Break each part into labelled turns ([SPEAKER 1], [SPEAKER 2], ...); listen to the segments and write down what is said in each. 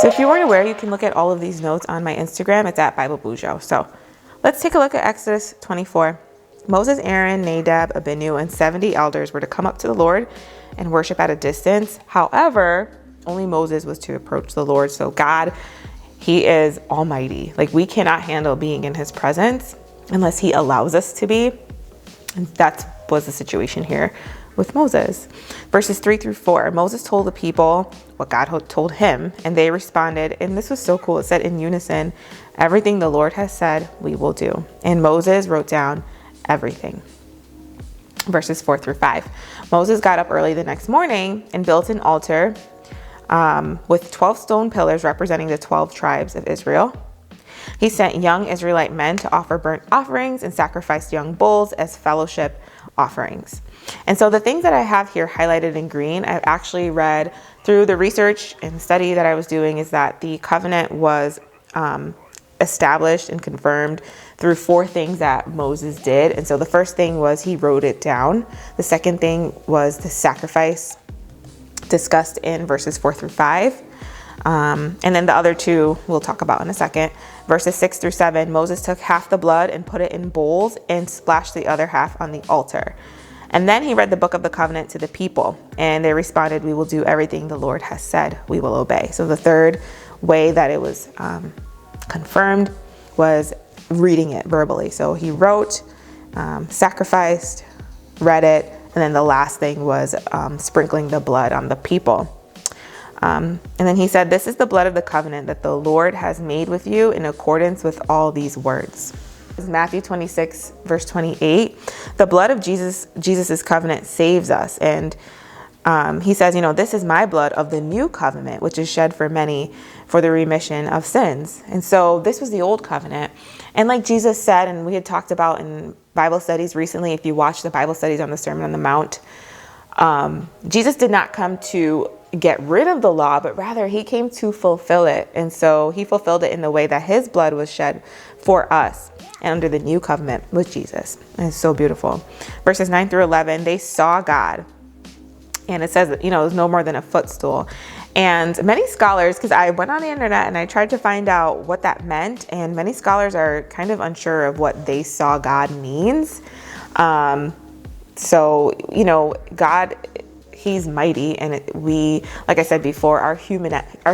[SPEAKER 1] So if you weren't aware, you can look at all of these notes on my Instagram. It's at Bible Bujo. So let's take a look at Exodus 24. Moses, Aaron, Nadab, Abihu, and 70 elders were to come up to the Lord and worship at a distance. However, only Moses was to approach the Lord. So God, he is almighty. Like, we cannot handle being in his presence unless he allows us to be. And that was the situation here with Moses. Verses 3-4, Moses told the people what God told him, and they responded, and this was so cool. It said in unison, everything the Lord has said, we will do. And Moses wrote down everything. Verses 4-5, Moses got up early the next morning and built an altar with 12 stone pillars representing the 12 tribes of Israel. He sent young Israelite men to offer burnt offerings and sacrificed young bulls as fellowship offerings. And so the things that I have here highlighted in green, I've actually read through the research and study that I was doing, is that the covenant was established and confirmed through 4 things that Moses did. And so the first thing was he wrote it down. The second thing was the sacrifice discussed in verses 4-5. And then the other 2 we'll talk about in a second. Verses 6-7, Moses took half the blood and put it in bowls and splashed the other half on the altar. And then he read the book of the covenant to the people, and they responded, we will do everything the Lord has said, we will obey. So the third way that it was confirmed was reading it verbally. So he wrote, sacrificed, read it, and then the last thing was sprinkling the blood on the people. And then he said, this is the blood of the covenant that the Lord has made with you in accordance with all these words. Matthew 26, verse 28, the blood of Jesus's covenant saves us. And he says, this is my blood of the new covenant, which is shed for many for the remission of sins. And so this was the old covenant. And like Jesus said, and we had talked about in Bible studies recently, if you watch the Bible studies on the Sermon on the Mount, Jesus did not come to get rid of the law, but rather he came to fulfill it. And so he fulfilled it in the way that his blood was shed for us and under the new covenant with Jesus. And it's so beautiful. Verses 9-11, they saw God. And it says, it was no more than a footstool. And many scholars, because I went on the internet and I tried to find out what that meant, and many scholars are kind of unsure of what they saw God means. So, God, he's mighty, and we, like I said before, our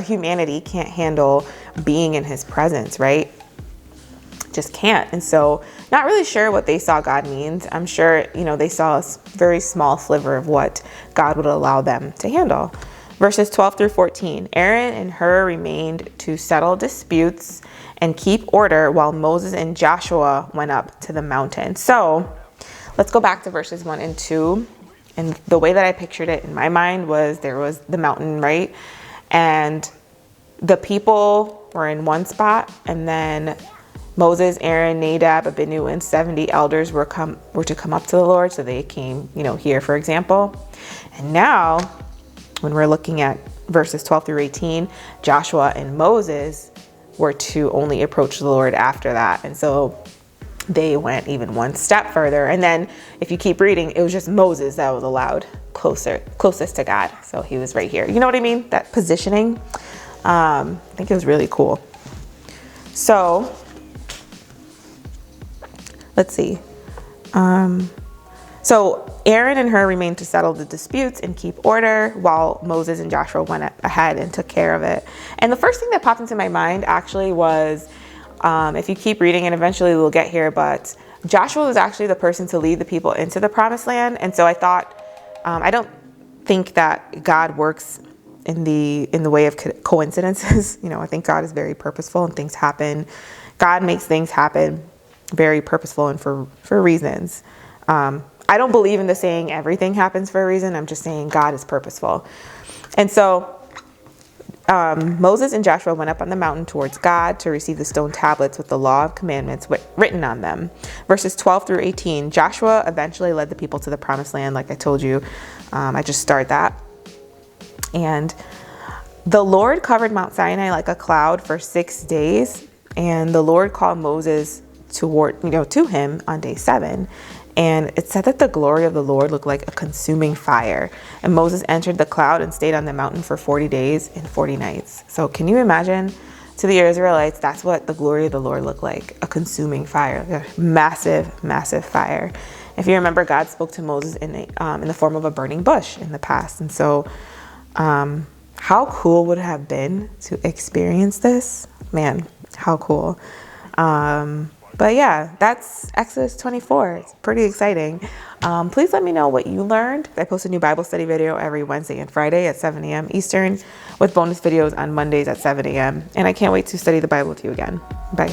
[SPEAKER 1] humanity can't handle being in his presence, right? Just can't. And so not really sure what they saw God means. I'm sure, they saw a very small sliver of what God would allow them to handle. Verses 12-14, Aaron and Hur remained to settle disputes and keep order while Moses and Joshua went up to the mountain. So let's go back to verses 1 and 2. And the way that I pictured it in my mind was there was the mountain, right? And the people were in one spot, and then Moses, Aaron, Nadab, Abihu, and 70 elders were to come up to the Lord. So they came, here, for example. And now, when we're looking at verses 12-18, Joshua and Moses were to only approach the Lord after that. And so they went even one step further. And then if you keep reading, it was just Moses that was allowed closest to God. So he was right here. You know what I mean? That positioning. I think it was really cool. So let's see. So Aaron and Hur remained to settle the disputes and keep order while Moses and Joshua went ahead and took care of it. And the first thing that popped into my mind actually was, if you keep reading, and eventually we'll get here, but Joshua was actually the person to lead the people into the promised land. And so I thought, I don't think that God works in the way of coincidences. I think God is very purposeful, and things happen. God makes things happen very purposeful and for reasons. I don't believe in the saying everything happens for a reason. I'm just saying God is purposeful. And so Moses and Joshua went up on the mountain towards God to receive the stone tablets with the law of commandments written on them. Verses 12-18, Joshua eventually led the people to the promised land, like I told you. I just started that. And the Lord covered Mount Sinai like a cloud for 6 days. And the Lord called Moses to him on day 7. And it said that the glory of the Lord looked like a consuming fire. And Moses entered the cloud and stayed on the mountain for 40 days and 40 nights. So can you imagine, to the Israelites, that's what the glory of the Lord looked like, a consuming fire, a massive, massive fire. If you remember, God spoke to Moses in the form of a burning bush in the past. And so how cool would it have been to experience this? Man, how cool. But yeah, that's Exodus 24. It's pretty exciting. Please let me know what you learned. I post a new Bible study video every Wednesday and Friday at 7 a.m. Eastern with bonus videos on Mondays at 7 a.m. And I can't wait to study the Bible with you again. Bye.